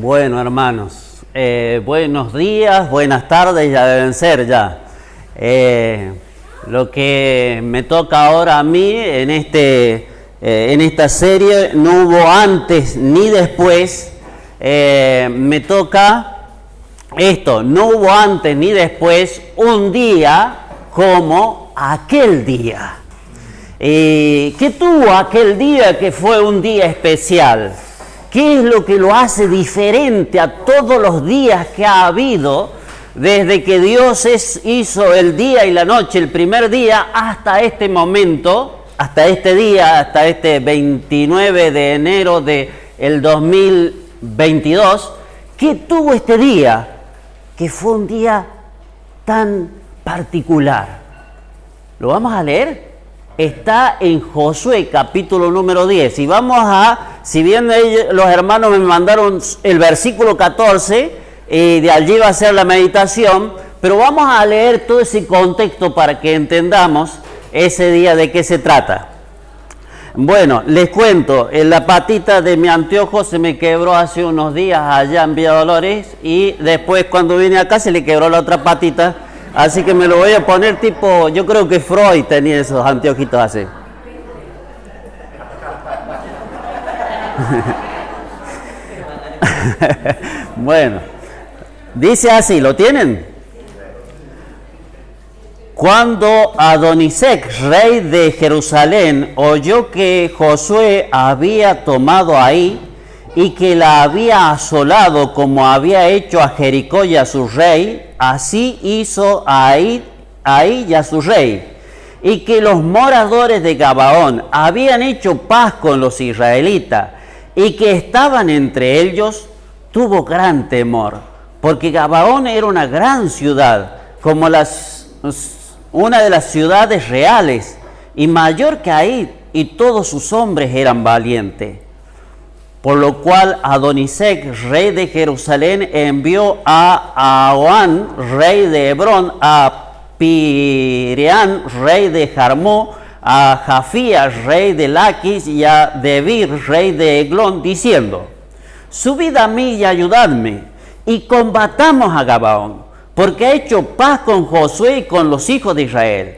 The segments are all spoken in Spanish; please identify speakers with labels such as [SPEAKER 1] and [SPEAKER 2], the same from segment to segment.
[SPEAKER 1] Bueno, hermanos, buenos días, buenas tardes, ya deben ser ya. Lo que me toca ahora a mí en esta serie no hubo antes ni después. Me toca esto, no hubo antes ni después un día como aquel día. ¿Qué tuvo aquel día que fue un día especial? ¿Qué es lo que lo hace diferente a todos los días que ha habido desde que Dios hizo el día y la noche, el primer día, hasta este momento, hasta este día, hasta este 29 de enero del 2022? ¿Qué tuvo este día que fue un día tan particular? ¿Lo vamos a leer? Está en Josué capítulo número 10 y vamos si bien los hermanos me mandaron el versículo 14 y de allí va a ser la meditación, pero vamos a leer todo ese contexto para que entendamos ese día de qué se trata. Bueno, les cuento, la patita de mi anteojo se me quebró hace unos días allá en Villa Dolores y después cuando vine acá se le quebró la otra patita. Así que me lo voy a poner tipo, yo creo que Freud tenía esos anteojitos así. Bueno, dice así, ¿lo tienen? Cuando Adonisec, rey de Jerusalén, oyó que Josué había tomado ahí y que la había asolado como había hecho a Jericó y a su rey, así hizo a Ahí y a su rey, y que los moradores de Gabaón habían hecho paz con los israelitas, y que estaban entre ellos, tuvo gran temor, porque Gabaón era una gran ciudad, como una de las ciudades reales, y mayor que Ahí, y todos sus hombres eran valientes. Por lo cual Adonisec, rey de Jerusalén, envió a Ahoán, rey de Hebrón, a Pireán, rey de Jarmú, a Jafías, rey de Laquis, y a Debir, rey de Eglón, diciendo: subid a mí y ayudadme, y combatamos a Gabaón, porque ha hecho paz con Josué y con los hijos de Israel.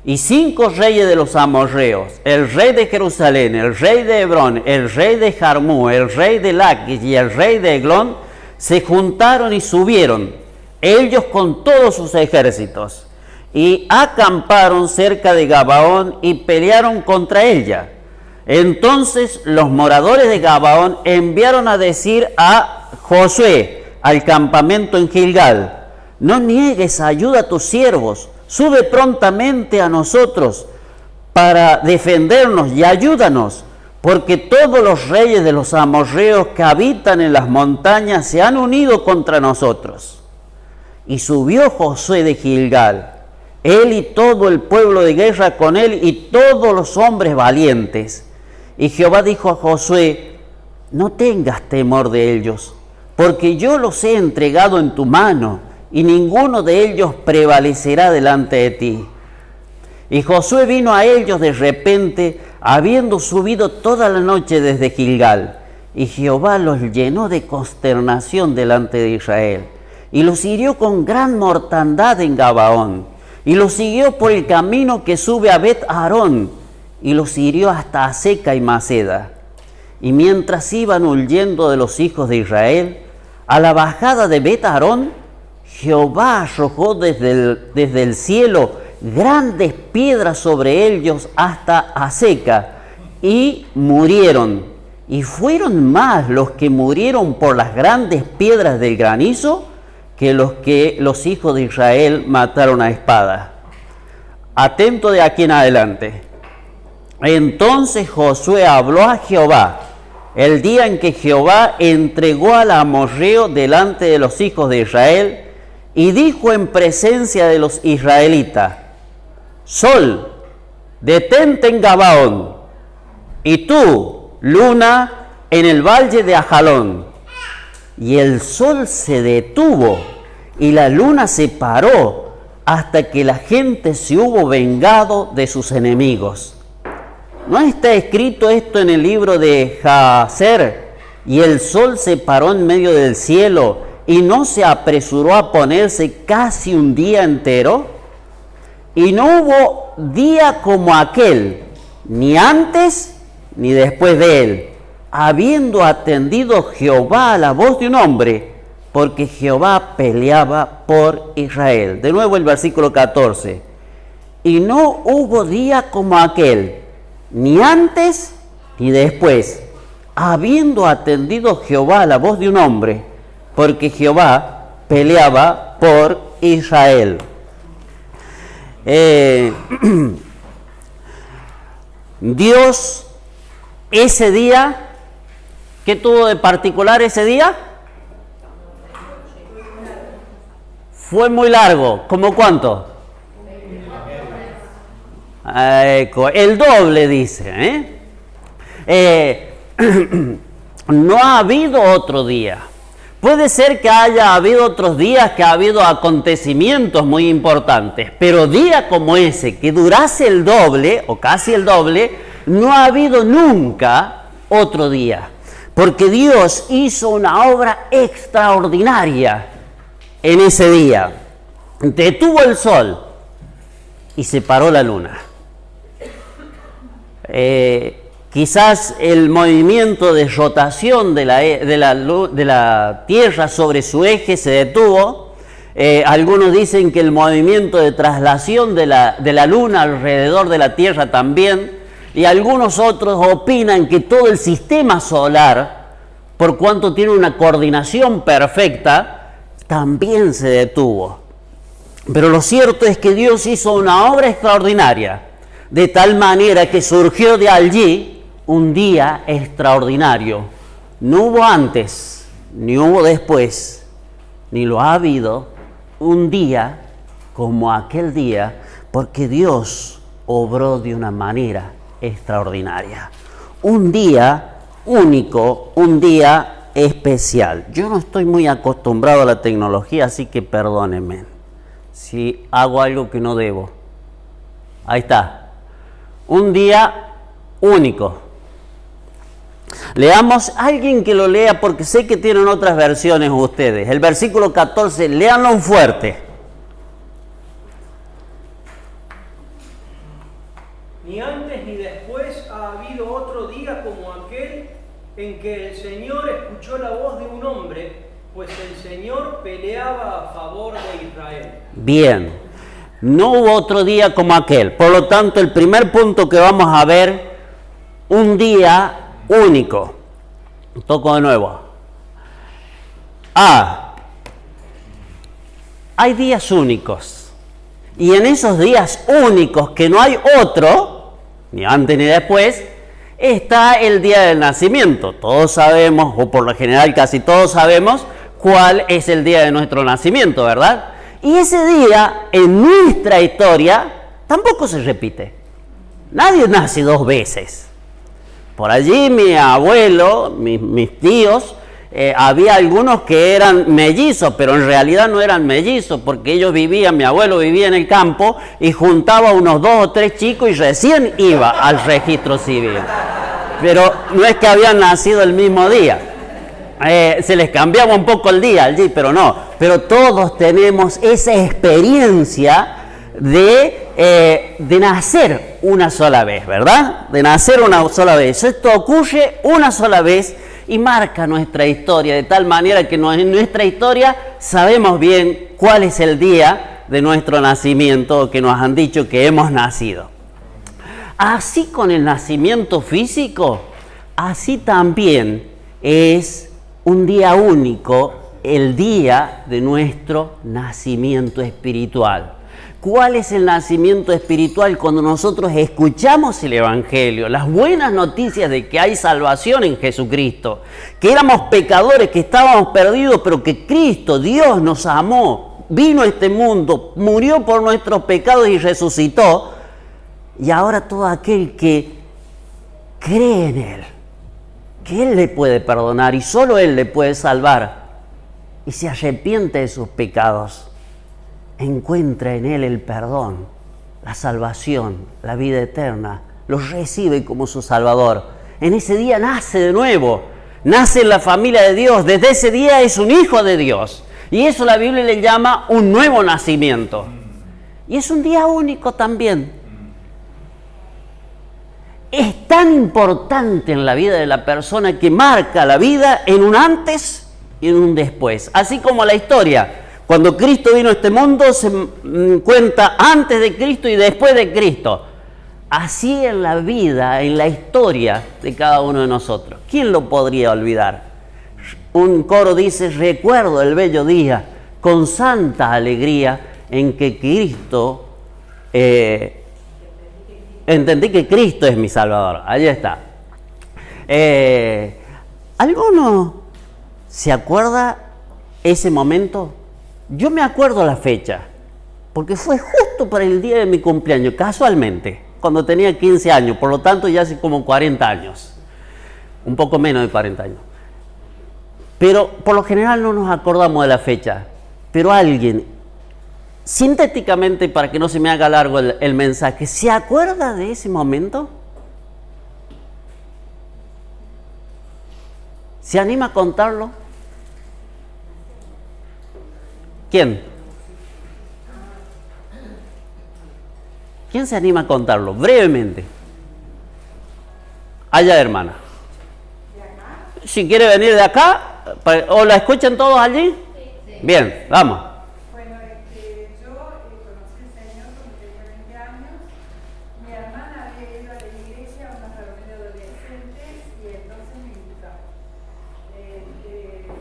[SPEAKER 1] Y 5 reyes de los amorreos, el rey de Jerusalén, el rey de Hebrón, el rey de Jarmú, el rey de Laquis y el rey de Eglón, se juntaron y subieron, ellos con todos sus ejércitos, y acamparon cerca de Gabaón y pelearon contra ella. Entonces los moradores de Gabaón enviaron a decir a Josué al campamento en Gilgal: no niegues ayuda a tus siervos, sube prontamente a nosotros para defendernos y ayúdanos, porque todos los reyes de los amorreos que habitan en las montañas se han unido contra nosotros. Y subió Josué de Gilgal, él y todo el pueblo de guerra con él y todos los hombres valientes. Y Jehová dijo a Josué: no tengas temor de ellos, porque yo los he entregado en tu mano, y ninguno de ellos prevalecerá delante de ti. Y Josué vino a ellos de repente, habiendo subido toda la noche desde Gilgal, y Jehová los llenó de consternación delante de Israel, y los hirió con gran mortandad en Gabaón, y los siguió por el camino que sube a Bet-Arón, y los hirió hasta Aseca y Maceda. Y mientras iban huyendo de los hijos de Israel, a la bajada de Bet-Arón, Jehová arrojó desde el cielo grandes piedras sobre ellos hasta Aseca, y murieron. Y fueron más los que murieron por las grandes piedras del granizo que los hijos de Israel mataron a espada. Atento de aquí en adelante. Entonces Josué habló a Jehová el día en que Jehová entregó al amorreo delante de los hijos de Israel, y dijo en presencia de los israelitas: Sol, detente en Gabaón, y tú, luna, en el valle de Ajalón. Y el sol se detuvo, y la luna se paró, hasta que la gente se hubo vengado de sus enemigos. ¿No está escrito esto en el libro de Jacer, y el sol se paró en medio del cielo y no se apresuró a ponerse casi un día entero, y no hubo día como aquel, ni antes ni después de él, habiendo atendido Jehová a la voz de un hombre, porque Jehová peleaba por Israel. De nuevo el versículo 14. Y no hubo día como aquel, ni antes ni después, habiendo atendido Jehová a la voz de un hombre, porque Jehová peleaba por Israel. Dios ese día, ¿qué tuvo de particular ese día? Fue muy largo. ¿Cómo cuánto? El doble, dice. No ha habido otro día. Puede ser que haya habido otros días, que ha habido acontecimientos muy importantes, pero día como ese, que durase el doble, o casi el doble, no ha habido nunca otro día. Porque Dios hizo una obra extraordinaria en ese día. Detuvo el sol y separó la luna. Quizás el movimiento de rotación de la Tierra sobre su eje se detuvo. Algunos dicen que el movimiento de traslación de la Luna alrededor de la Tierra también. Y algunos otros opinan que todo el sistema solar, por cuanto tiene una coordinación perfecta, también se detuvo. Pero lo cierto es que Dios hizo una obra extraordinaria, de tal manera que surgió de allí un día extraordinario. No hubo antes, ni hubo después, ni lo ha habido un día como aquel día, porque Dios obró de una manera extraordinaria. Un día único, un día especial. Yo no estoy muy acostumbrado a la tecnología, así que perdónenme si hago algo que no debo. Ahí está. Un día único. Leamos, alguien que lo lea, porque sé que tienen otras versiones ustedes. El versículo 14, léanlo fuerte.
[SPEAKER 2] Ni antes ni después ha habido otro día como aquel en que el Señor escuchó la voz de un hombre, pues el Señor peleaba a favor de Israel.
[SPEAKER 1] Bien, no hubo otro día como aquel. Por lo tanto, el primer punto que vamos a ver, un día único. Toco de nuevo. Hay días únicos. Y en esos días únicos que no hay otro, ni antes ni después, está el día del nacimiento. Todos sabemos, o por lo general casi todos sabemos, cuál es el día de nuestro nacimiento, ¿verdad? Y ese día, en nuestra historia, tampoco se repite. Nadie nace dos veces. Por allí mi abuelo, mis tíos, había algunos que eran mellizos, pero en realidad no eran mellizos, porque ellos mi abuelo vivía en el campo y juntaba unos 2 o 3 chicos y recién iba al registro civil. Pero no es que habían nacido el mismo día. Se les cambiaba un poco el día allí, pero no. Pero todos tenemos esa experiencia de nacer una sola vez, ¿verdad? De nacer una sola vez. Esto ocurre una sola vez y marca nuestra historia, de tal manera que en nuestra historia sabemos bien cuál es el día de nuestro nacimiento, que nos han dicho que hemos nacido. Así con el nacimiento físico, así también es un día único, el día de nuestro nacimiento espiritual. ¿Cuál es el nacimiento espiritual? Cuando nosotros escuchamos el Evangelio, las buenas noticias de que hay salvación en Jesucristo, que éramos pecadores, que estábamos perdidos, pero que Cristo, Dios, nos amó, vino a este mundo, murió por nuestros pecados y resucitó. Y ahora todo aquel que cree en Él, que Él le puede perdonar y solo Él le puede salvar, y se arrepiente de sus pecados, encuentra en Él el perdón, la salvación, la vida eterna, los recibe como su Salvador. En ese día nace de nuevo, nace en la familia de Dios, desde ese día es un hijo de Dios. Y eso la Biblia le llama un nuevo nacimiento. Y es un día único también. Es tan importante en la vida de la persona que marca la vida en un antes y en un después. Así como la historia, cuando Cristo vino a este mundo, se cuenta antes de Cristo y después de Cristo. Así en la vida, en la historia de cada uno de nosotros. ¿Quién lo podría olvidar? Un coro dice: recuerdo el bello día con santa alegría en que Cristo, entendí que Cristo es mi Salvador. Ahí está. ¿Alguno se acuerda ese momento? Yo me acuerdo la fecha, porque fue justo para el día de mi cumpleaños, casualmente, cuando tenía 15 años, por lo tanto ya hace como 40 años, un poco menos de 40 años. Pero por lo general no nos acordamos de la fecha, pero alguien, sintéticamente, para que no se me haga largo el mensaje, ¿se acuerda de ese momento? ¿Se anima a contarlo? ¿Quién? ¿Quién se anima a contarlo? Brevemente. Allá, hermana. Si quiere venir de acá, ¿o la escuchan todos allí? Sí. Bien, vamos.
[SPEAKER 3] Bueno, yo conocí al Señor cuando tenía 20 años. Mi hermana había ido a la iglesia a una reunión de adolescentes y entonces me invitó.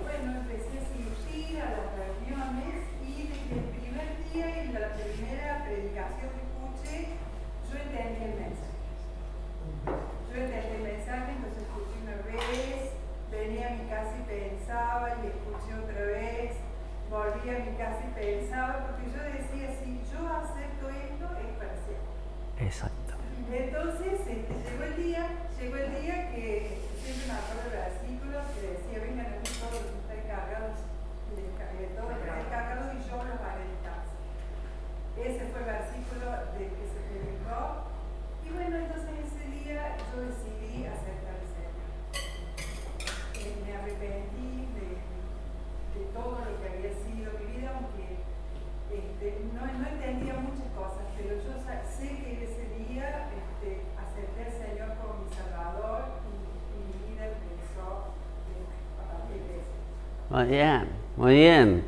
[SPEAKER 3] Bueno, empecé a asistir a las reuniones y desde el primer día y la primera predicación que escuché, yo entendí el mensaje. Entonces escuché una vez, venía a mi casa y pensaba y escuché otra vez, volví a mi casa y pensaba, porque yo decía, si yo acepto esto, es para siempre.
[SPEAKER 1] Exacto.
[SPEAKER 3] Entonces llegó el día que siempre me acuerdo del versículo que decía: vengan a mí todos los que están cargados, todos los que están cargados y yo los haré descansar. Ese fue el versículo del que se predicó. Y bueno, entonces ese día yo decidí aceptar el Señor. Me arrepentí de todo lo que había sido mi vida, aunque no entendía muchas cosas, pero yo sé que ese día acepté al Señor como mi Salvador y mi vida empezó a partir de eso.
[SPEAKER 1] Muy bien, muy bien.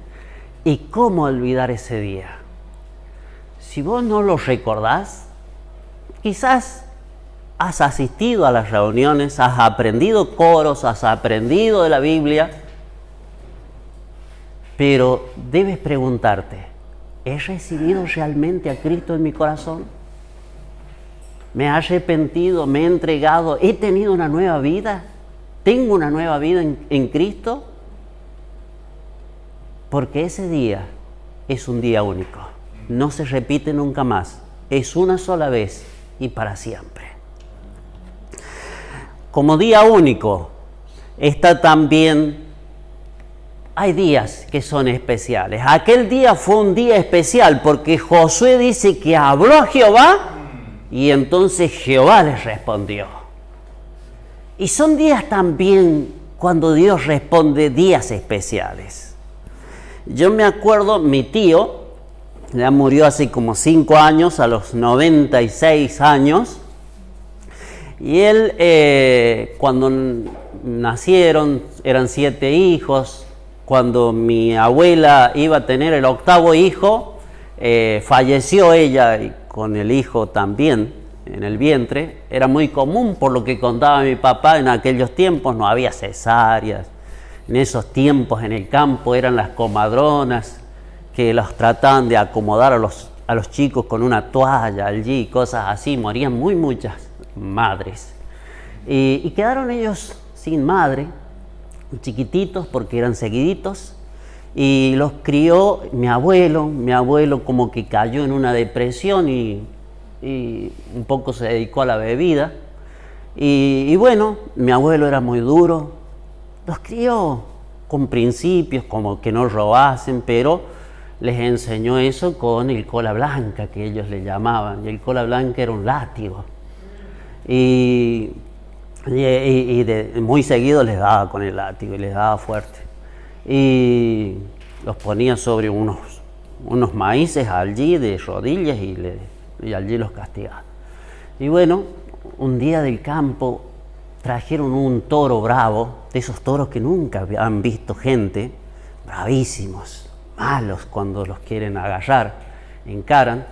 [SPEAKER 1] ¿Y cómo olvidar ese día? Si vos no lo recordás, quizás has asistido a las reuniones, has aprendido coros, has aprendido de la Biblia, pero debes preguntarte: ¿he recibido realmente a Cristo en mi corazón? ¿Me he arrepentido? ¿Me he entregado? ¿He tenido una nueva vida? ¿Tengo una nueva vida en Cristo? Porque ese día es un día único. No se repite nunca más. Es una sola vez y para siempre. Como día único, está también, hay días que son especiales. Aquel día fue un día especial porque Josué dice que habló a Jehová y entonces Jehová les respondió. Y son días también cuando Dios responde, días especiales. Yo me acuerdo, mi tío ya murió hace como 5 años, a los 96 años. Y él, cuando nacieron, eran 7 hijos. Cuando mi abuela iba a tener el 8º hijo, falleció ella y con el hijo también en el vientre. Era muy común, por lo que contaba mi papá, en aquellos tiempos no había cesáreas. En esos tiempos en el campo eran las comadronas que los trataban de acomodar a los chicos con una toalla allí, cosas así. Morían muchas madres. Y quedaron ellos sin madre, chiquititos porque eran seguiditos, y los crió mi abuelo como que cayó en una depresión y un poco se dedicó a la bebida, y bueno, mi abuelo era muy duro, los crió con principios como que no robasen, pero les enseñó eso con el cola blanca, que ellos le llamaban, y el cola blanca era un látigo. Y Muy seguido les daba con el látigo y les daba fuerte. Y los ponía sobre unos maíces allí de rodillas y allí los castigaba. Y bueno, un día del campo trajeron un toro bravo, de esos toros que nunca han visto gente, bravísimos, malos cuando los quieren agarrar, encaran,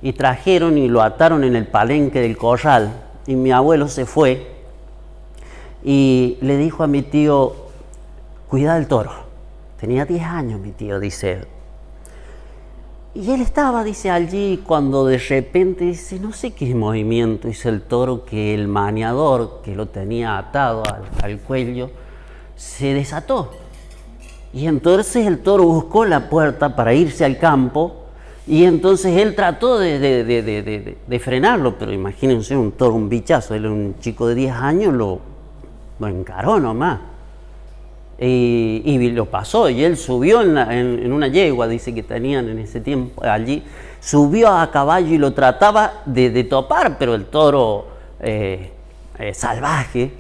[SPEAKER 1] y trajeron y lo ataron en el palenque del corral, y mi abuelo se fue y le dijo a mi tío, cuida el toro. Tenía 10 años mi tío, dice él. Y él estaba, dice, allí cuando de repente, dice, no sé qué movimiento hizo el toro, que el maniador que lo tenía atado al cuello se desató. Y entonces el toro buscó la puerta para irse al campo y entonces él trató de frenarlo, pero imagínense un toro, un bichazo, él era un chico de 10 años, lo encaró nomás. Y lo pasó, y él subió en una yegua, dice que tenían en ese tiempo allí, subió a caballo y lo trataba de topar, pero el toro salvaje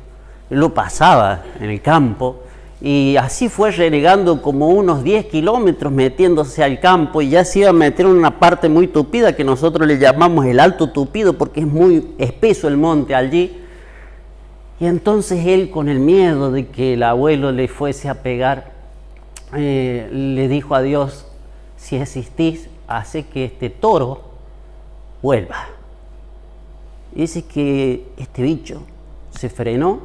[SPEAKER 1] lo pasaba en el campo, y así fue renegando como unos 10 kilómetros metiéndose al campo, y ya se iba a meter en una parte muy tupida que nosotros le llamamos el Alto Tupido porque es muy espeso el monte allí. Y entonces él, con el miedo de que el abuelo le fuese a pegar, le dijo a Dios, si existís, hace que este toro vuelva. Y dice que este bicho se frenó,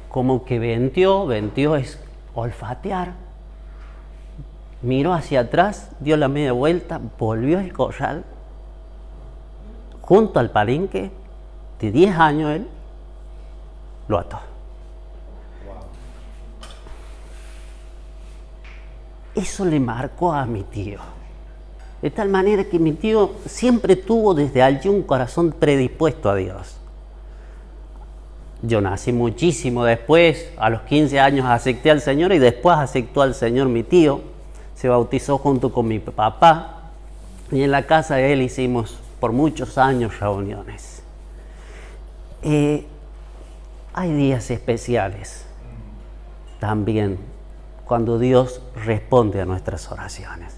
[SPEAKER 1] como que venteó es olfatear, miró hacia atrás, dio la media vuelta, volvió al corral, junto al palenque, de 10 años él, lo ató. Eso le marcó a mi tío. De tal manera que mi tío siempre tuvo desde allí un corazón predispuesto a Dios. Yo nací muchísimo después, a los 15 años acepté al Señor y después aceptó al Señor mi tío. Se bautizó junto con mi papá y en la casa de él hicimos por muchos años reuniones. Hay días especiales también cuando Dios responde a nuestras oraciones.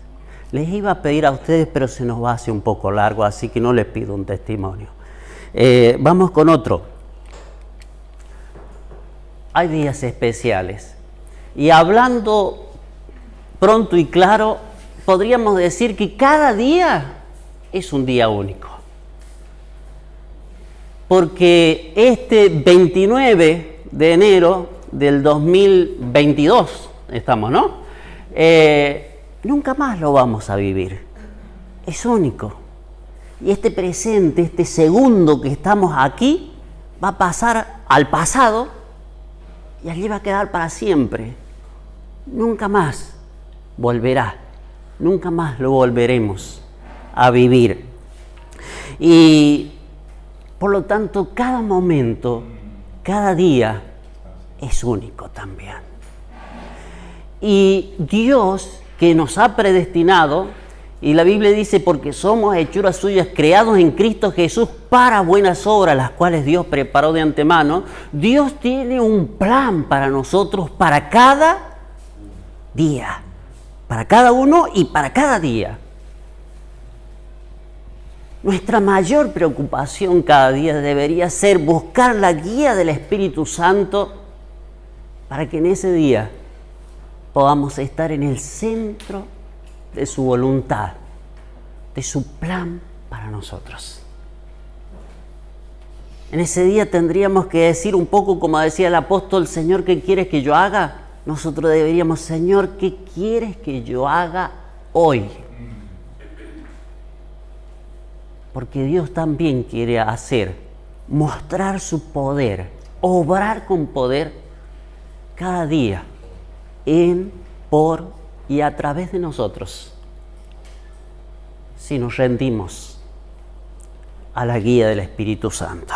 [SPEAKER 1] Les iba a pedir a ustedes, pero se nos va a hacer un poco largo, así que no les pido un testimonio. Vamos con otro. Hay días especiales. Y hablando pronto y claro, podríamos decir que cada día es un día único. Porque este 29 de enero del 2022, estamos, ¿no? Nunca más lo vamos a vivir. Es único. Y este presente, este segundo que estamos aquí, va a pasar al pasado y allí va a quedar para siempre. Nunca más volverá. Nunca más lo volveremos a vivir. Y por lo tanto, cada momento, cada día es único también. Y Dios, que nos ha predestinado, y la Biblia dice, porque somos hechuras suyas, creados en Cristo Jesús para buenas obras, las cuales Dios preparó de antemano. Dios tiene un plan para nosotros, para cada día, para cada uno y para cada día. Nuestra mayor preocupación cada día debería ser buscar la guía del Espíritu Santo para que en ese día podamos estar en el centro de su voluntad, de su plan para nosotros. En ese día tendríamos que decir un poco como decía el apóstol, Señor, ¿qué quieres que yo haga? Nosotros deberíamos, Señor, ¿qué quieres que yo haga hoy? Porque Dios también quiere mostrar su poder, obrar con poder cada día, en, por y a través de nosotros, si nos rendimos a la guía del Espíritu Santo.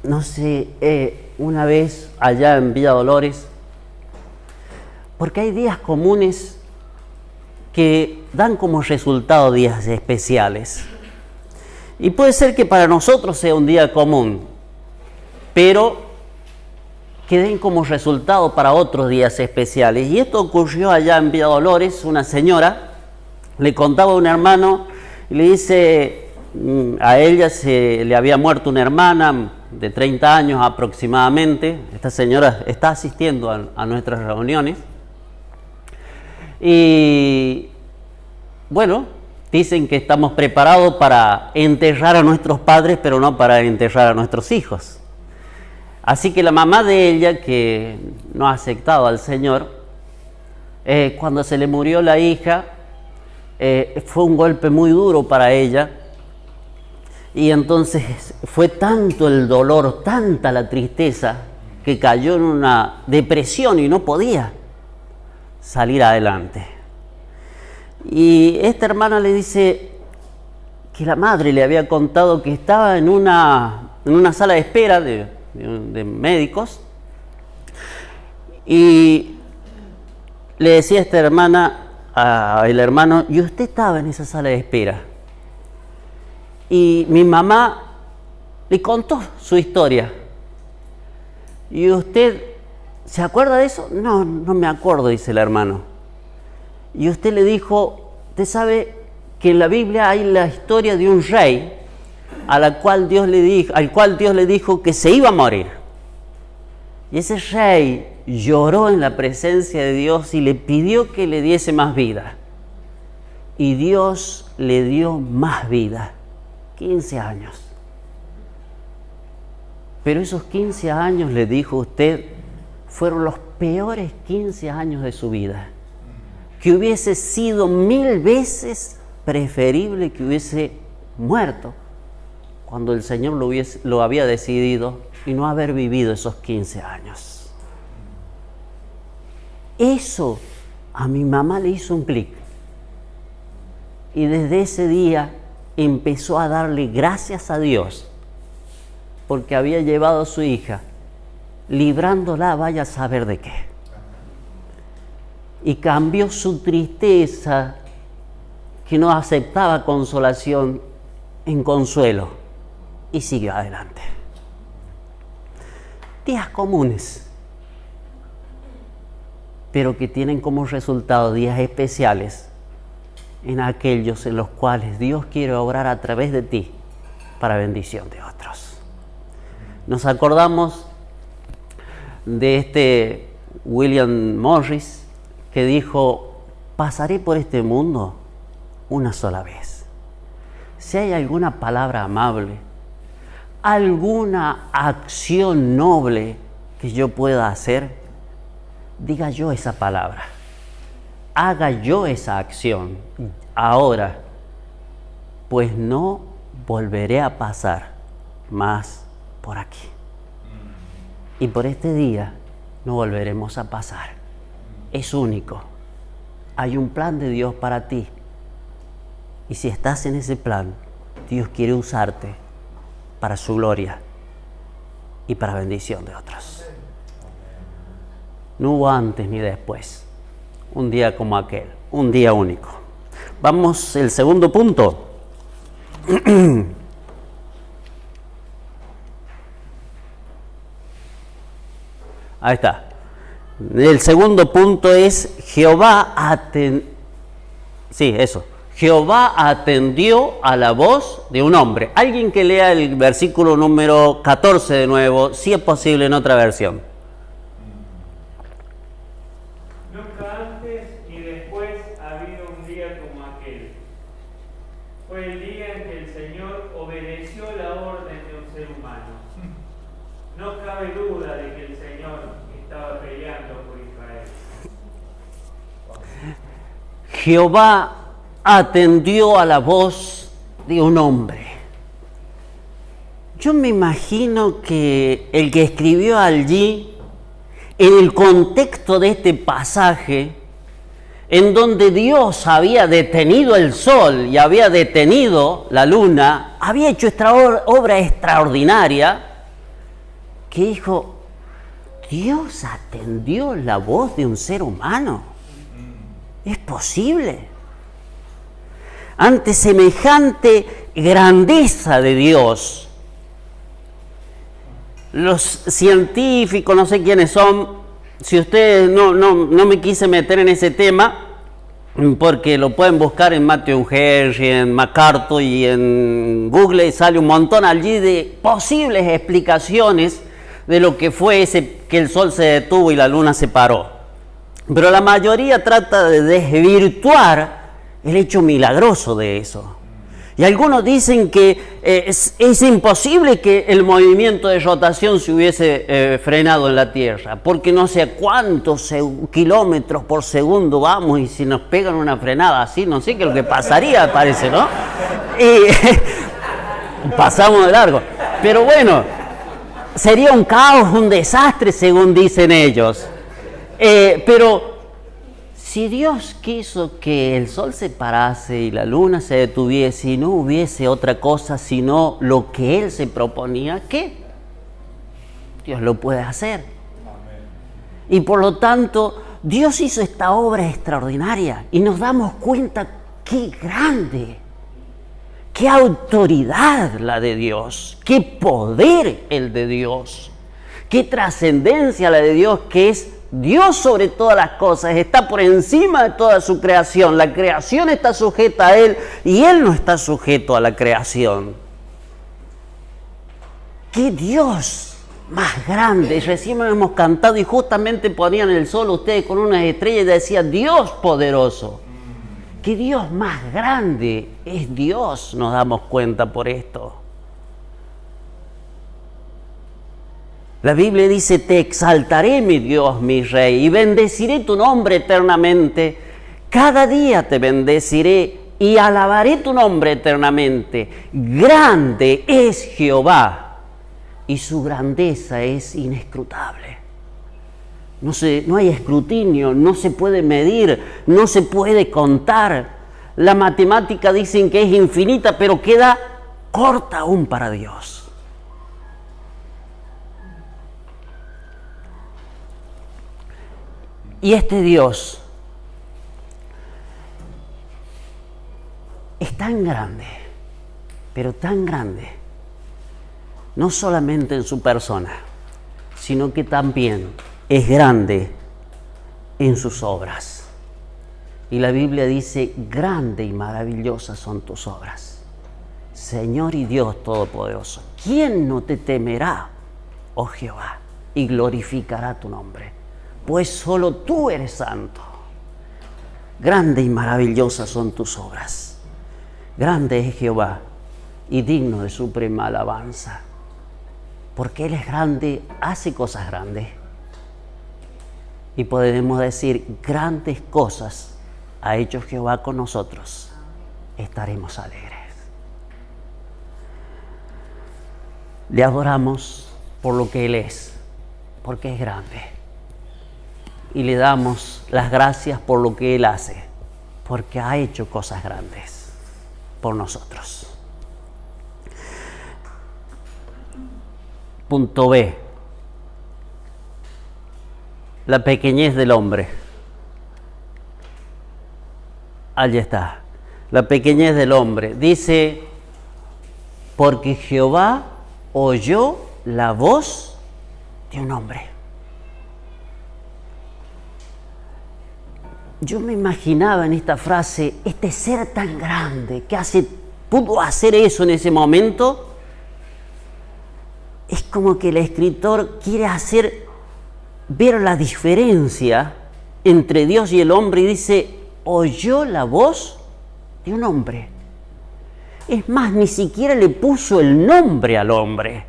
[SPEAKER 1] No sé, una vez allá en Villa Dolores, porque hay días comunes que dan como resultado días especiales. Y puede ser que para nosotros sea un día común, pero que den como resultado para otros días especiales. Y esto ocurrió allá en Villa Dolores. Una señora le contaba a un hermano y le dice, a ella se le había muerto una hermana de 30 años aproximadamente. Esta señora está asistiendo a nuestras reuniones. Y bueno, dicen que estamos preparados para enterrar a nuestros padres, pero no para enterrar a nuestros hijos. Así que la mamá de ella, que no ha aceptado al Señor, cuando se le murió la hija, fue un golpe muy duro para ella. Y entonces fue tanto el dolor, tanta la tristeza, que cayó en una depresión y no podía salir adelante. Y esta hermana le dice que la madre le había contado que estaba en una sala de espera de médicos, y le decía a esta hermana, al hermano, y usted estaba en esa sala de espera. Y mi mamá le contó su historia. ¿Y usted se acuerda de eso? No, no me acuerdo, dice el hermano. Y usted le dijo, usted sabe que en la Biblia hay la historia de un rey al cual Dios le dijo que se iba a morir. Y ese rey lloró en la presencia de Dios y le pidió que le diese más vida. Y Dios le dio más vida, 15 años. Pero esos 15 años, le dijo usted, fueron los peores 15 años de su vida. Que hubiese sido 1000 veces preferible que hubiese muerto cuando el Señor lo había decidido, y no haber vivido esos 15 años. Eso a mi mamá le hizo un clic. Y desde ese día empezó a darle gracias a Dios porque había llevado a su hija, librándola vaya a saber de qué. Y cambió su tristeza, que no aceptaba consolación, en consuelo, y siguió adelante. Días comunes, pero que tienen como resultado días especiales en aquellos en los cuales Dios quiere obrar a través de ti para bendición de otros. Nos acordamos de William Morris, que dijo: pasaré por este mundo una sola vez. Si hay alguna palabra amable, alguna acción noble que yo pueda hacer, diga yo esa palabra, haga yo esa acción ahora, pues no volveré a pasar más por aquí. Y por este día no volveremos a pasar. Es único. Hay un plan de Dios para ti. Y si estás en ese plan, Dios quiere usarte para su gloria y para bendición de otros. No hubo antes ni después. Un día como aquel, un día único. Vamos, el segundo punto. Ahí está. El segundo punto es Jehová atendió a la voz de un hombre. Alguien que lea el versículo número 14 de nuevo, si es posible en otra versión.
[SPEAKER 4] Nunca antes ni después ha habido un día como aquel. Fue el día en que el Señor obedeció la orden de un ser humano. No cabe duda de que el Señor estaba peleando por Israel.
[SPEAKER 1] Jehová atendió a la voz de un hombre. Yo me imagino que el que escribió allí, en el contexto de este pasaje, en donde Dios había detenido el sol y había detenido la luna, había hecho obra extraordinaria, que dijo: Dios atendió la voz de un ser humano. ¿Es posible? Ante semejante grandeza de Dios. Los científicos, no sé quiénes son, si ustedes no me quise meter en ese tema, porque lo pueden buscar en Matthew Henry, en MacArthur y en Google, y sale un montón allí de posibles explicaciones de lo que fue que el sol se detuvo y la luna se paró. Pero la mayoría trata de desvirtuar el hecho milagroso de eso. Y algunos dicen que es imposible que el movimiento de rotación se hubiese frenado en la Tierra, porque no sé cuántos kilómetros por segundo vamos, y si nos pegan una frenada así, no sé qué es lo que pasaría, parece, ¿no? Y pasamos de largo. Pero bueno, sería un caos, un desastre, según dicen ellos. Pero si Dios quiso que el sol se parase y la luna se detuviese y no hubiese otra cosa sino lo que Él se proponía, ¿qué? Dios lo puede hacer. Y por lo tanto, Dios hizo esta obra extraordinaria y nos damos cuenta qué grande, qué autoridad la de Dios, qué poder el de Dios, qué trascendencia la de Dios, que es Dios sobre todas las cosas, está por encima de toda su creación. La creación está sujeta a Él y Él no está sujeto a la creación. ¡Qué Dios más grande! Recién hemos cantado y justamente ponían el sol ustedes con unas estrellas y decía Dios poderoso. ¡Qué Dios más grande es Dios! Nos damos cuenta por esto. La Biblia dice, te exaltaré, mi Dios, mi Rey, y bendeciré tu nombre eternamente. Cada día te bendeciré y alabaré tu nombre eternamente. Grande es Jehová, y su grandeza es inescrutable. No hay escrutinio, no se puede medir, no se puede contar. La matemática dicen que es infinita, pero queda corta aún para Dios. Y este Dios es tan grande, pero tan grande, no solamente en su persona, sino que también es grande en sus obras. Y la Biblia dice, grande y maravillosas son tus obras, Señor y Dios Todopoderoso. ¿Quién no te temerá, oh Jehová, y glorificará tu nombre? Pues solo tú eres santo. Grande y maravillosas son tus obras. Grande es Jehová y digno de suprema alabanza. Porque Él es grande, hace cosas grandes. Y podemos decir, grandes cosas ha hecho Jehová con nosotros. Estaremos alegres. Le adoramos por lo que Él es, porque es grande. Y le damos las gracias por lo que Él hace, porque ha hecho cosas grandes por nosotros. Punto B. La pequeñez del hombre. Allí está. La pequeñez del hombre. Dice, porque Jehová oyó la voz de un hombre. Yo me imaginaba en esta frase, este ser tan grande que pudo hacer eso en ese momento. Es como que el escritor quiere hacer ver la diferencia entre Dios y el hombre y dice, oyó la voz de un hombre. Es más, ni siquiera le puso el nombre al hombre.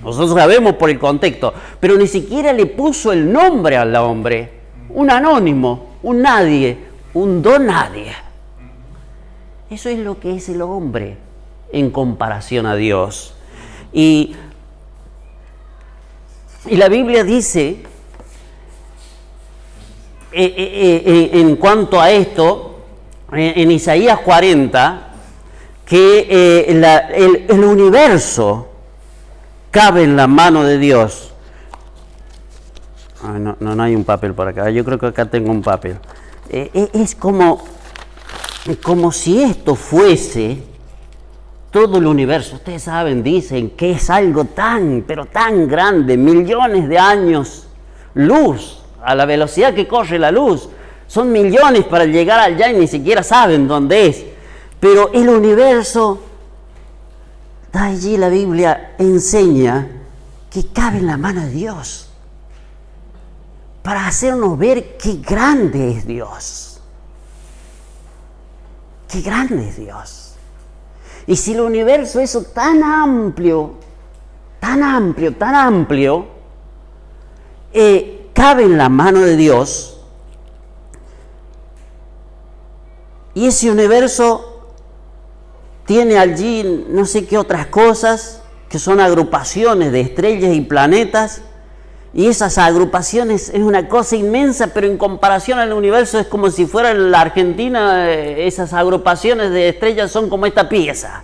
[SPEAKER 1] Nosotros sabemos por el contexto, pero ni siquiera le puso el nombre al hombre. Un anónimo, un nadie, un don nadie. Eso es lo que es el hombre en comparación a Dios. Y la Biblia dice, en cuanto a esto, en Isaías 40, que el universo cabe en la mano de Dios. No hay un papel por acá. Yo creo que acá tengo un papel. Es como si esto fuese todo el universo, ustedes saben, dicen que es algo tan, pero tan grande, millones de años luz, a la velocidad que corre la luz. Son millones para llegar allá y ni siquiera saben dónde es. Pero el universo, da allí la Biblia, enseña que cabe en la mano de Dios para hacernos ver qué grande es Dios. Qué grande es Dios. Y si el universo es tan amplio, cabe en la mano de Dios, y ese universo tiene allí no sé qué otras cosas, que son agrupaciones de estrellas y planetas, y esas agrupaciones es una cosa inmensa, pero en comparación al universo es como si fuera la Argentina, esas agrupaciones de estrellas son como esta pieza.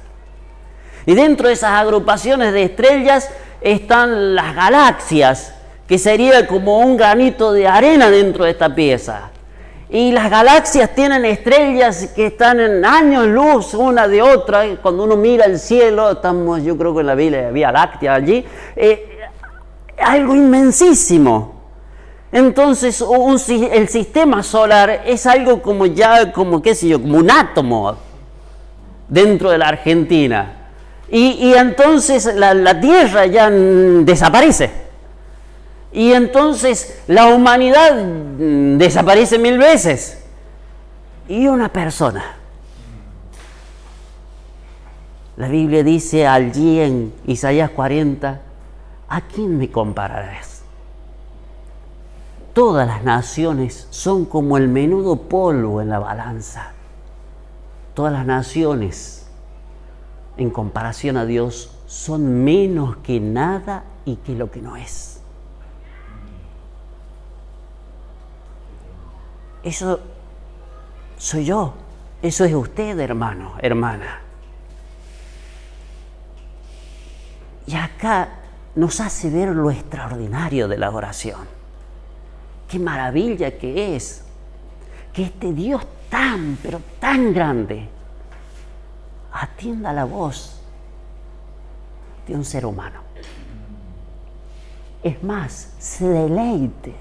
[SPEAKER 1] Y dentro de esas agrupaciones de estrellas están las galaxias, que sería como un granito de arena dentro de esta pieza. Y las galaxias tienen estrellas que están en años luz una de otra. Cuando uno mira el cielo, estamos, yo creo que en la Vía Láctea allí, algo inmensísimo. Entonces el sistema solar es algo como ya, como qué sé yo, como un átomo dentro de la Argentina. Y entonces la Tierra ya desaparece. Y entonces la humanidad desaparece 1000 veces. Y una persona. La Biblia dice allí en Isaías 40, ¿a quién me compararás? Todas las naciones son como el menudo polvo en la balanza. Todas las naciones, en comparación a Dios, son menos que nada y que lo que no es. Eso soy yo, eso es usted, hermano, hermana. Y acá nos hace ver lo extraordinario de la oración. Qué maravilla que es que este Dios tan, pero tan grande, atienda la voz de un ser humano. Es más, se deleite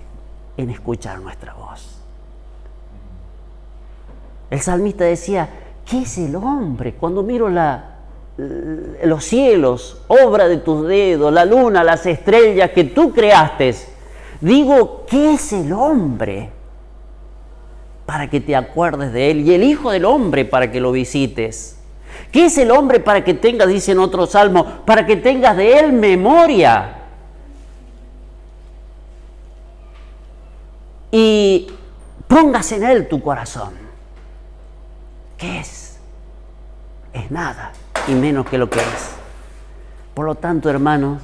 [SPEAKER 1] en escuchar nuestra voz. El salmista decía, ¿qué es el hombre? Cuando miro los cielos, obra de tus dedos, la luna, las estrellas que tú creaste, digo, ¿qué es el hombre? Para que te acuerdes de él, y el Hijo del Hombre para que lo visites. ¿Qué es el hombre para que tengas, dice en otro salmo, para que tengas de él memoria? Y pongas en él tu corazón. ¿Qué es? Es nada, y menos que lo que es. Por lo tanto, hermanos,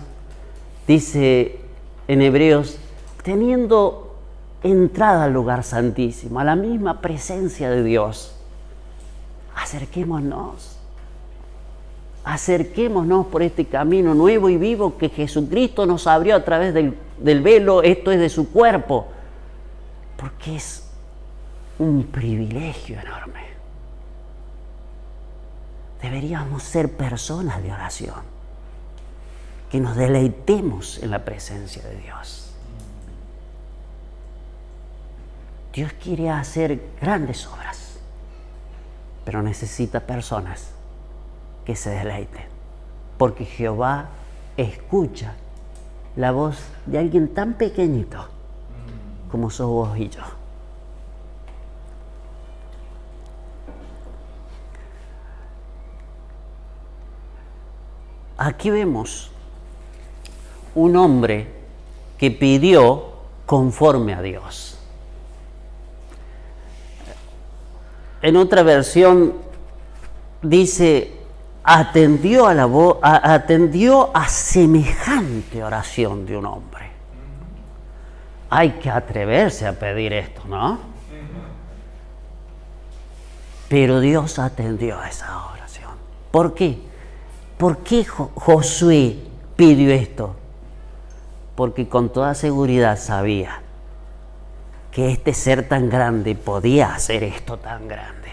[SPEAKER 1] dice en Hebreos, teniendo entrada al lugar santísimo, a la misma presencia de Dios, acerquémonos por este camino nuevo y vivo que Jesucristo nos abrió a través del velo, esto es de su cuerpo, porque es un privilegio enorme. Deberíamos ser personas de oración, que nos deleitemos en la presencia de Dios. Dios quiere hacer grandes obras, pero necesita personas que se deleiten, porque Jehová escucha la voz de alguien tan pequeñito como sos vos y yo. Aquí vemos un hombre que pidió conforme a Dios. En otra versión dice, atendió a semejante oración de un hombre. Hay que atreverse a pedir esto, ¿no? Pero Dios atendió a esa oración. ¿Por qué? ¿Por qué Josué pidió esto? Porque con toda seguridad sabía que este ser tan grande podía hacer esto tan grande.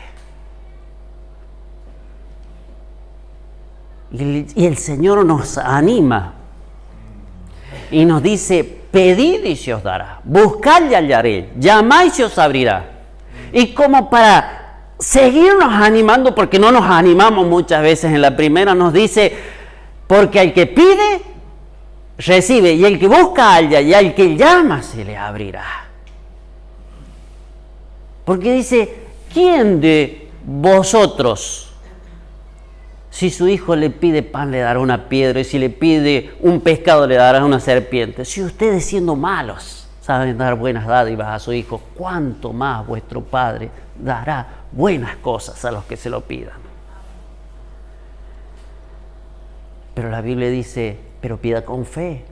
[SPEAKER 1] Y el Señor nos anima y nos dice: pedid y se os dará, buscad y hallaréis, llamad y se os abrirá. Y como para seguirnos animando, porque no nos animamos muchas veces en la primera, nos dice: porque al que pide, recibe, y el que busca, halla, y al que llama, se le abrirá. Porque dice: ¿quién de vosotros, si su hijo le pide pan, le dará una piedra, y si le pide un pescado, le dará una serpiente? Si ustedes, siendo malos, saben dar buenas dádivas a su hijo, ¿cuánto más vuestro Padre dará buenas cosas a los que se lo pidan? Pero la Biblia dice: pero pida con fe,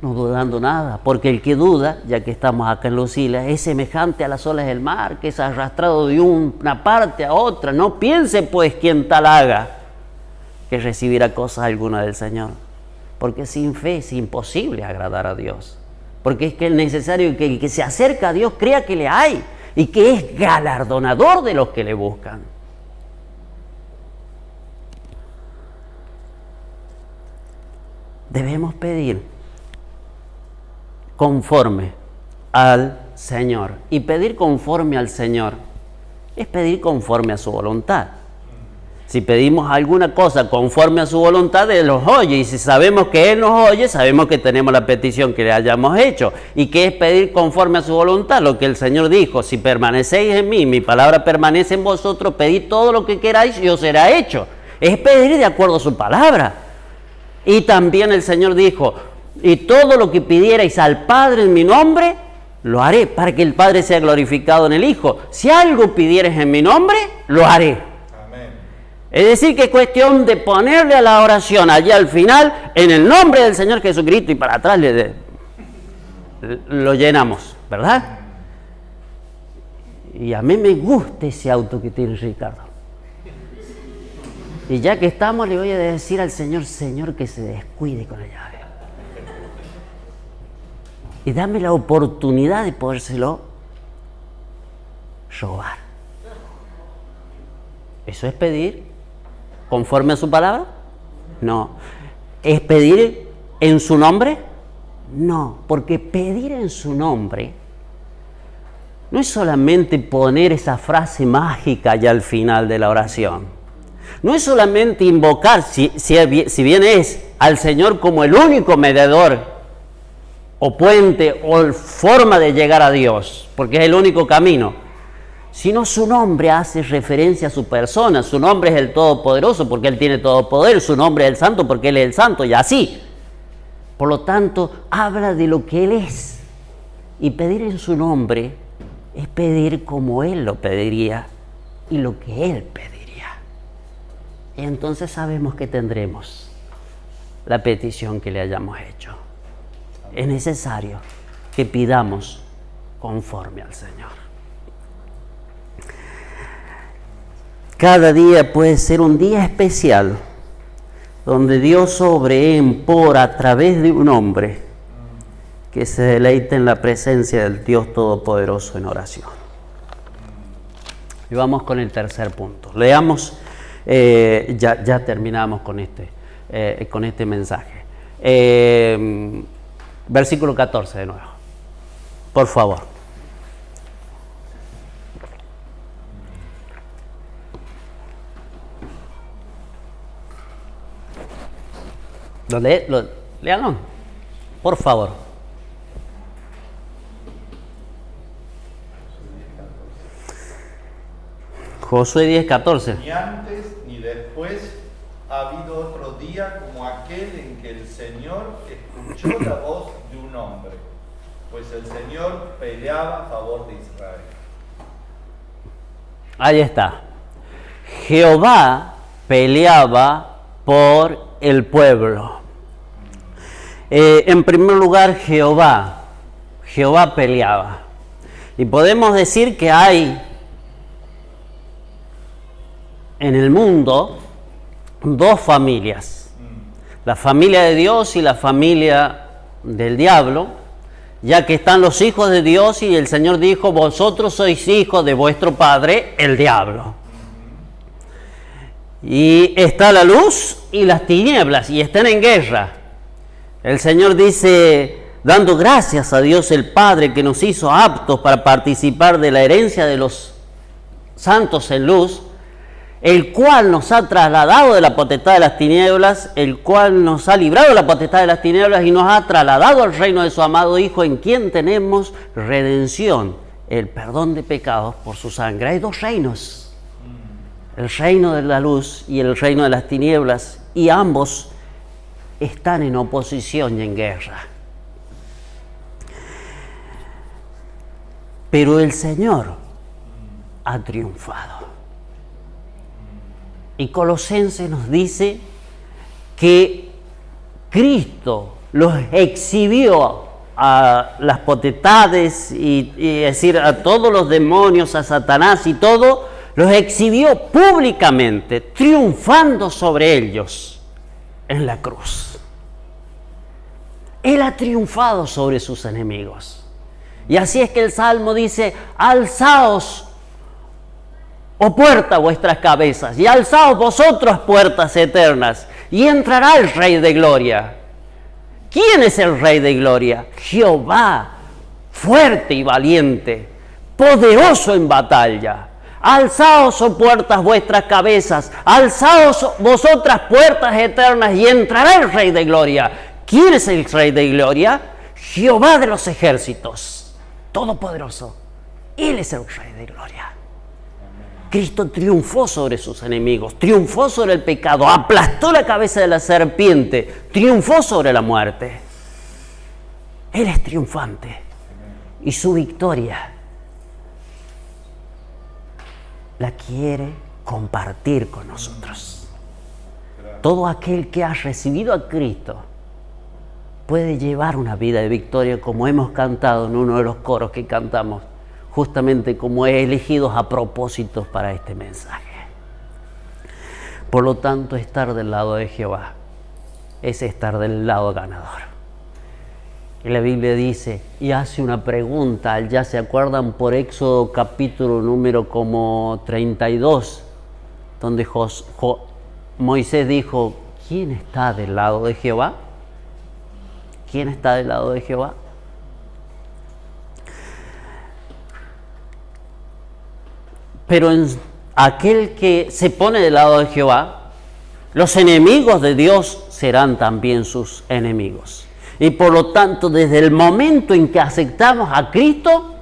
[SPEAKER 1] no dudando nada, porque el que duda, ya que estamos acá en los islas, es semejante a las olas del mar, que es arrastrado de una parte a otra. No piense pues quien tal haga, que recibirá cosas alguna del Señor, porque sin fe es imposible agradar a Dios, porque es que es necesario que el que se acerca a Dios crea que le hay y que es galardonador de los que le buscan. Debemos pedir conforme al Señor, y pedir conforme al Señor es pedir conforme a su voluntad. Si pedimos alguna cosa conforme a su voluntad, Él nos oye, y si sabemos que Él nos oye, sabemos que tenemos la petición que le hayamos hecho. ¿Y qué es pedir conforme a su voluntad? Lo que el Señor dijo: si permanecéis en mí, mi palabra permanece en vosotros, pedid todo lo que queráis y os será hecho. Es pedir de acuerdo a su palabra. Y también el Señor dijo: y todo lo que pidierais al Padre en mi nombre, lo haré, para que el Padre sea glorificado en el Hijo. Si algo pidieres en mi nombre, lo haré. Es decir, que es cuestión de ponerle a la oración allá al final, en el nombre del Señor Jesucristo, y para atrás lo llenamos, ¿verdad? Y a mí me gusta ese auto que tiene Ricardo. Y ya que estamos, le voy a decir al Señor: Señor, que se descuide con la llave. Y dame la oportunidad de podérselo robar. ¿Eso es pedir conforme a su palabra? No. ¿Es pedir en su nombre? No, porque pedir en su nombre no es solamente poner esa frase mágica ya al final de la oración. No es solamente invocar, si bien es al Señor como el único mediador o puente o forma de llegar a Dios, porque es el único camino, sino su nombre hace referencia a su persona. Su nombre es el Todopoderoso porque Él tiene todo poder, su nombre es el Santo porque Él es el Santo, y así. Por lo tanto, habla de lo que Él es, y pedir en su nombre es pedir como Él lo pediría y lo que Él pediría. Y entonces sabemos que tendremos la petición que le hayamos hecho. Es necesario que pidamos conforme al Señor. Cada día puede ser un día especial donde Dios obre a través de un hombre que se deleita en la presencia del Dios Todopoderoso en oración. Y vamos con el tercer punto. Leamos, ya terminamos con este mensaje. Versículo 14 de nuevo. Por favor. Léanlo, por favor. Josué 10:14.
[SPEAKER 5] Ni antes ni después ha habido otro día como aquel en que el Señor escuchó la voz de un hombre, pues el Señor peleaba a favor de Israel.
[SPEAKER 1] Ahí está. Jehová peleaba por el pueblo. En primer lugar, Jehová peleaba. Y podemos decir que hay en el mundo dos familias: la familia de Dios y la familia del diablo, ya que están los hijos de Dios, y el Señor dijo: vosotros sois hijos de vuestro padre, el diablo. Y está la luz y las tinieblas y están en guerra. El Señor dice, dando gracias a Dios el Padre que nos hizo aptos para participar de la herencia de los santos en luz, el cual nos ha trasladado de la potestad de las tinieblas, el cual nos ha librado de la potestad de las tinieblas y nos ha trasladado al reino de su amado Hijo, en quien tenemos redención, el perdón de pecados por su sangre. Hay dos reinos, el reino de la luz y el reino de las tinieblas, y ambos están en oposición y en guerra. Pero el Señor ha triunfado. Y Colosenses nos dice que Cristo los exhibió a las potestades y es decir, a todos los demonios, a Satanás y todo, los exhibió públicamente, triunfando sobre ellos en la cruz. Él ha triunfado sobre sus enemigos. Y así es que el Salmo dice, alzaos, oh puerta, vuestras cabezas, y alzaos vosotros, puertas eternas, y entrará el Rey de Gloria. ¿Quién es el Rey de Gloria? Jehová, fuerte y valiente, poderoso en batalla. Alzaos, oh puertas, vuestras cabezas, alzaos vosotras, puertas eternas, y entrará el Rey de Gloria. ¿Quién es el Rey de Gloria? Jehová de los ejércitos, todopoderoso. Él es el Rey de Gloria. Cristo triunfó sobre sus enemigos, triunfó sobre el pecado, aplastó la cabeza de la serpiente, triunfó sobre la muerte. Él es triunfante y su victoria la quiere compartir con nosotros. Todo aquel que ha recibido a Cristo puede llevar una vida de victoria, como hemos cantado en uno de los coros que cantamos, justamente como elegidos a propósito para este mensaje. Por lo tanto, estar del lado de Jehová es estar del lado ganador. Y la Biblia dice, y hace una pregunta, ya se acuerdan por Éxodo capítulo número como 32, donde Moisés dijo, ¿quién está del lado de Jehová? ¿Quién está del lado de Jehová? Pero en aquel que se pone del lado de Jehová, los enemigos de Dios serán también sus enemigos. Y por lo tanto, desde el momento en que aceptamos a Cristo,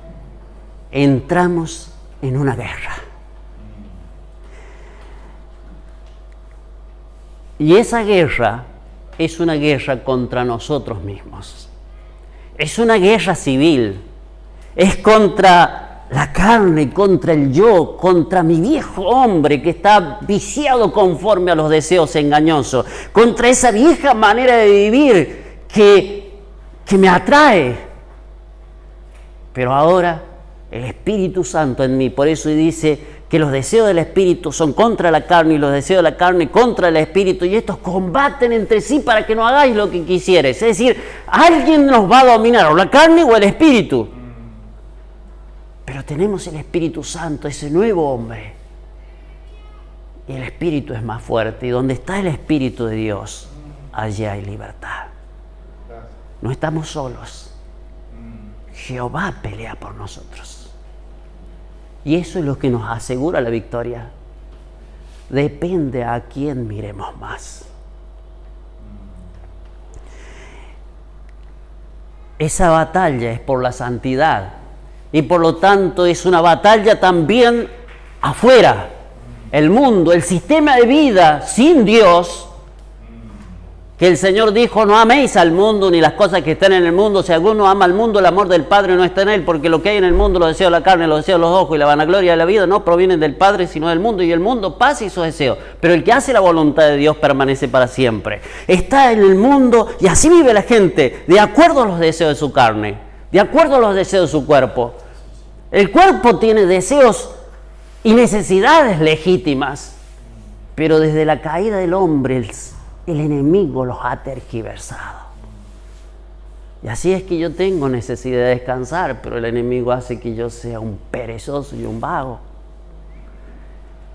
[SPEAKER 1] entramos en una guerra. Y esa guerra es una guerra contra nosotros mismos. Es una guerra civil. Es contra la carne, contra el yo, contra mi viejo hombre que está viciado conforme a los deseos engañosos, contra esa vieja manera de vivir que me atrae. Pero ahora el Espíritu Santo en mí, por eso dice que los deseos del Espíritu son contra la carne y los deseos de la carne contra el Espíritu, y estos combaten entre sí para que no hagáis lo que quisieres. Es decir, alguien nos va a dominar, o la carne o el Espíritu. Pero tenemos el Espíritu Santo, ese nuevo hombre. Y el Espíritu es más fuerte. Y donde está el Espíritu de Dios, allí hay libertad. No estamos solos. Jehová pelea por nosotros. Y eso es lo que nos asegura la victoria. Depende a quién miremos más. Esa batalla es por la santidad. Y por lo tanto es una batalla también afuera. El mundo, el sistema de vida sin Dios, que el Señor dijo, no améis al mundo ni las cosas que están en el mundo. Si alguno ama al mundo, el amor del Padre no está en él, porque lo que hay en el mundo, los deseos de la carne, los deseos de los ojos y la vanagloria de la vida, no provienen del Padre, sino del mundo. Y el mundo pasa y sus deseos. Pero el que hace la voluntad de Dios permanece para siempre. Está en el mundo y así vive la gente, de acuerdo a los deseos de su carne, de acuerdo a los deseos de su cuerpo. El cuerpo tiene deseos y necesidades legítimas, pero desde la caída del hombre el enemigo los ha tergiversado. Y así es que yo tengo necesidad de descansar, pero el enemigo hace que yo sea un perezoso y un vago.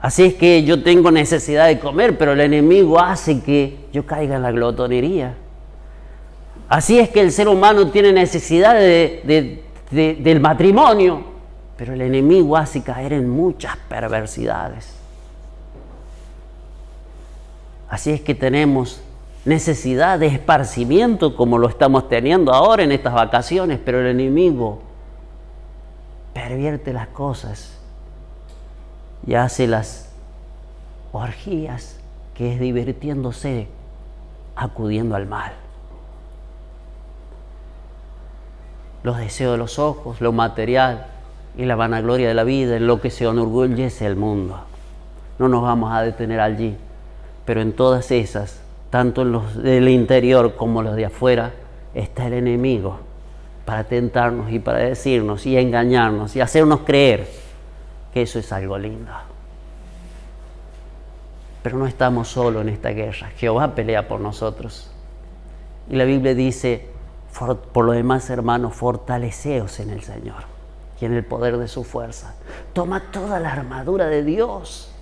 [SPEAKER 1] Así es que yo tengo necesidad de comer, pero el enemigo hace que yo caiga en la glotonería. Así es que el ser humano tiene necesidad del matrimonio, pero el enemigo hace caer en muchas perversidades. Así es que tenemos necesidad de esparcimiento como lo estamos teniendo ahora en estas vacaciones, pero el enemigo pervierte las cosas y hace las orgías, que es divirtiéndose, acudiendo al mal. Los deseos de los ojos, lo material y la vanagloria de la vida, en lo que se enorgullece el mundo. No nos vamos a detener allí, pero en todas esas, tanto en los del interior como los de afuera, está el enemigo para tentarnos y para decirnos y engañarnos y hacernos creer que eso es algo lindo. Pero no estamos solos en esta guerra. Jehová pelea por nosotros. Y la Biblia dice, por lo demás, hermanos, fortaleceos en el Señor y en el poder de su fuerza. Toma toda la armadura de Dios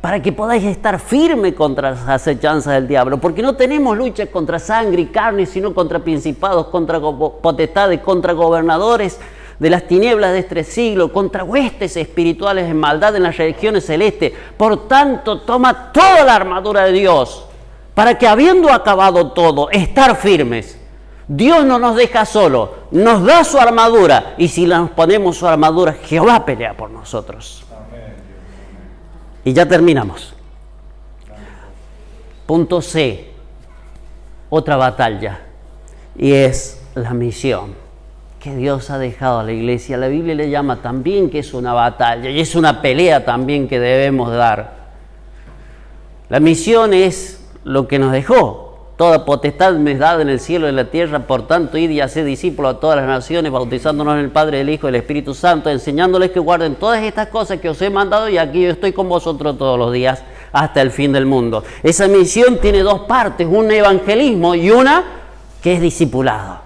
[SPEAKER 1] para que podáis estar firme contra las acechanzas del diablo, porque no tenemos lucha contra sangre y carne, sino contra principados, contra potestades, contra gobernadores de las tinieblas de este siglo, contra huestes espirituales en maldad en las regiones celestes. Por tanto, toma toda la armadura de Dios, para que habiendo acabado todo, estar firmes. Dios no nos deja solo, nos da su armadura, y si nos ponemos su armadura, Jehová pelea por nosotros. Y ya terminamos. Punto C, otra batalla, y es la misión que Dios ha dejado a la iglesia. La Biblia le llama también que es una batalla y es una pelea también que debemos dar. La misión es lo que nos dejó. Toda potestad me es dada en el cielo y en la tierra, por tanto, id y haced discípulos a todas las naciones, bautizándonos en el Padre, el Hijo y el Espíritu Santo, enseñándoles que guarden todas estas cosas que os he mandado, y aquí yo estoy con vosotros todos los días hasta el fin del mundo. Esa misión tiene dos partes, un evangelismo y una que es discipulado.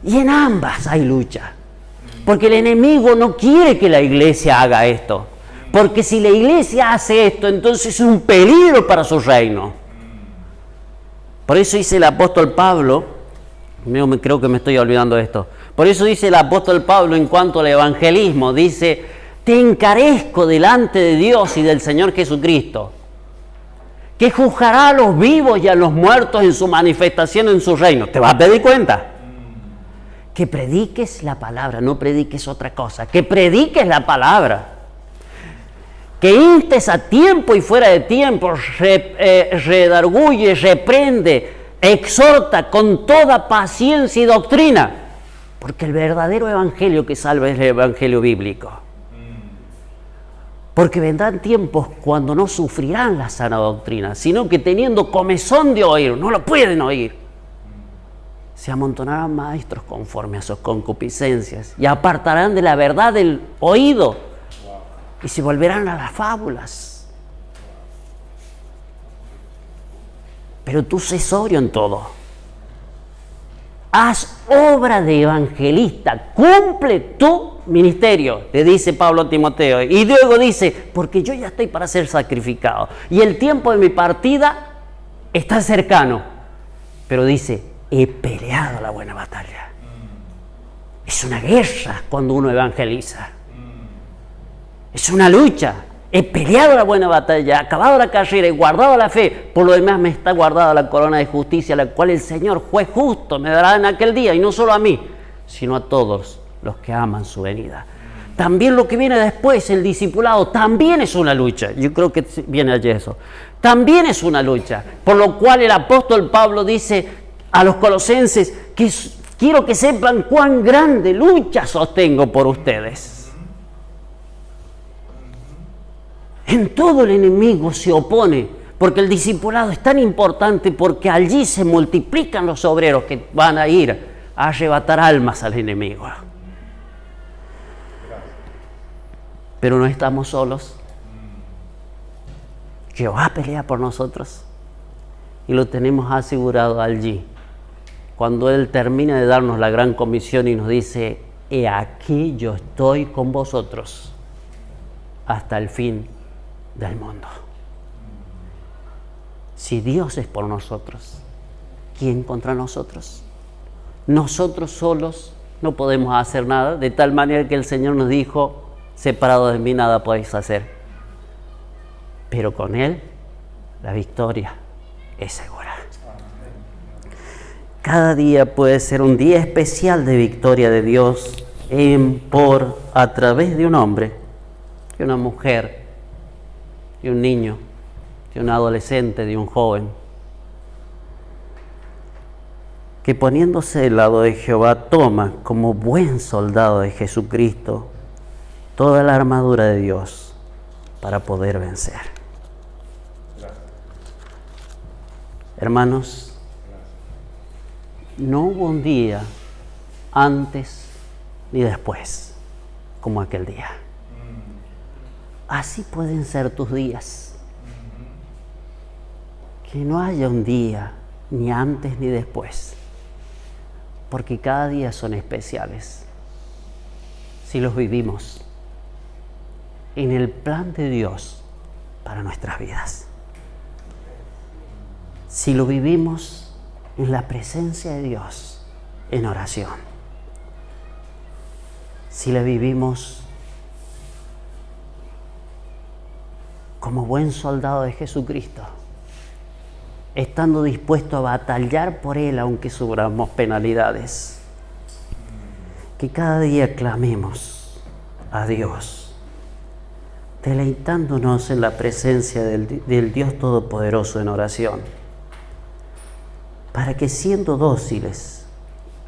[SPEAKER 1] Y en ambas hay lucha, porque el enemigo no quiere que la iglesia haga esto, porque si la iglesia hace esto, entonces es un peligro para su reino. Por eso dice el apóstol Pablo, creo que me estoy olvidando de esto, por eso dice el apóstol Pablo en cuanto al evangelismo, dice, te encarezco delante de Dios y del Señor Jesucristo, que juzgará a los vivos y a los muertos en su manifestación en su reino. ¿Te vas a pedir cuenta? Que prediques la palabra, no prediques otra cosa, que prediques la palabra. Que instes a tiempo y fuera de tiempo, redarguye, reprende, exhorta con toda paciencia y doctrina, porque el verdadero evangelio que salva es el evangelio bíblico. Porque vendrán tiempos cuando no sufrirán la sana doctrina, sino que teniendo comezón de oír, no lo pueden oír. Se amontonarán maestros conforme a sus concupiscencias y apartarán de la verdad del oído y se volverán a las fábulas. Pero tú sé sobrio en todo. Haz obra de evangelista, cumple tu ministerio, le dice Pablo a Timoteo. Y luego dice, porque yo ya estoy para ser sacrificado y el tiempo de mi partida está cercano. Pero dice, he peleado la buena batalla. Es una guerra cuando uno evangeliza. Es una lucha. He peleado la buena batalla, he acabado la carrera, he guardado la fe. Por lo demás me está guardada la corona de justicia, la cual el Señor, juez justo, me dará en aquel día. Y no solo a mí, sino a todos los que aman su venida. También lo que viene después, el discipulado, también es una lucha. Yo creo que viene allí eso. También es una lucha. Por lo cual el apóstol Pablo dice a los colosenses que quiero que sepan cuán grande lucha sostengo por ustedes. En todo el enemigo se opone, porque el discipulado es tan importante, porque allí se multiplican los obreros que van a ir a arrebatar almas al enemigo. Pero no estamos solos. Jehová pelea por nosotros y lo tenemos asegurado allí. Cuando Él termina de darnos la gran comisión y nos dice, he aquí yo estoy con vosotros hasta el fin del mundo. Si Dios es por nosotros, ¿quién contra nosotros? Nosotros solos no podemos hacer nada, de tal manera que el Señor nos dijo, separado de mí nada podéis hacer. Pero con Él la victoria es segura. Cada día puede ser un día especial de victoria de Dios a través de un hombre, de una mujer, de un niño, de un adolescente, de un joven, que poniéndose del lado de Jehová toma como buen soldado de Jesucristo toda la armadura de Dios para poder vencer. Hermanos, no hubo un día antes ni después como aquel día. Así pueden ser tus días. Que no haya un día ni antes ni después, porque cada día son especiales si los vivimos en el plan de Dios para nuestras vidas. Si lo vivimos en la presencia de Dios, en oración. Si la vivimos como buen soldado de Jesucristo, estando dispuesto a batallar por Él aunque suframos penalidades. Que cada día clamemos a Dios, deleitándonos en la presencia del Dios Todopoderoso en oración, para que siendo dóciles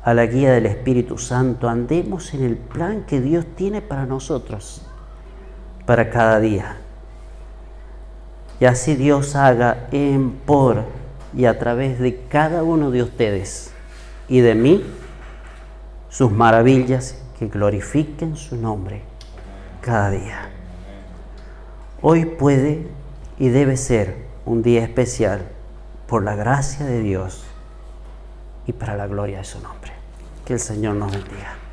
[SPEAKER 1] a la guía del Espíritu Santo andemos en el plan que Dios tiene para nosotros, para cada día. Y así Dios haga en, por y a través de cada uno de ustedes y de mí sus maravillas que glorifiquen su nombre cada día. Hoy puede y debe ser un día especial por la gracia de Dios y para la gloria de su nombre. Que el Señor nos bendiga.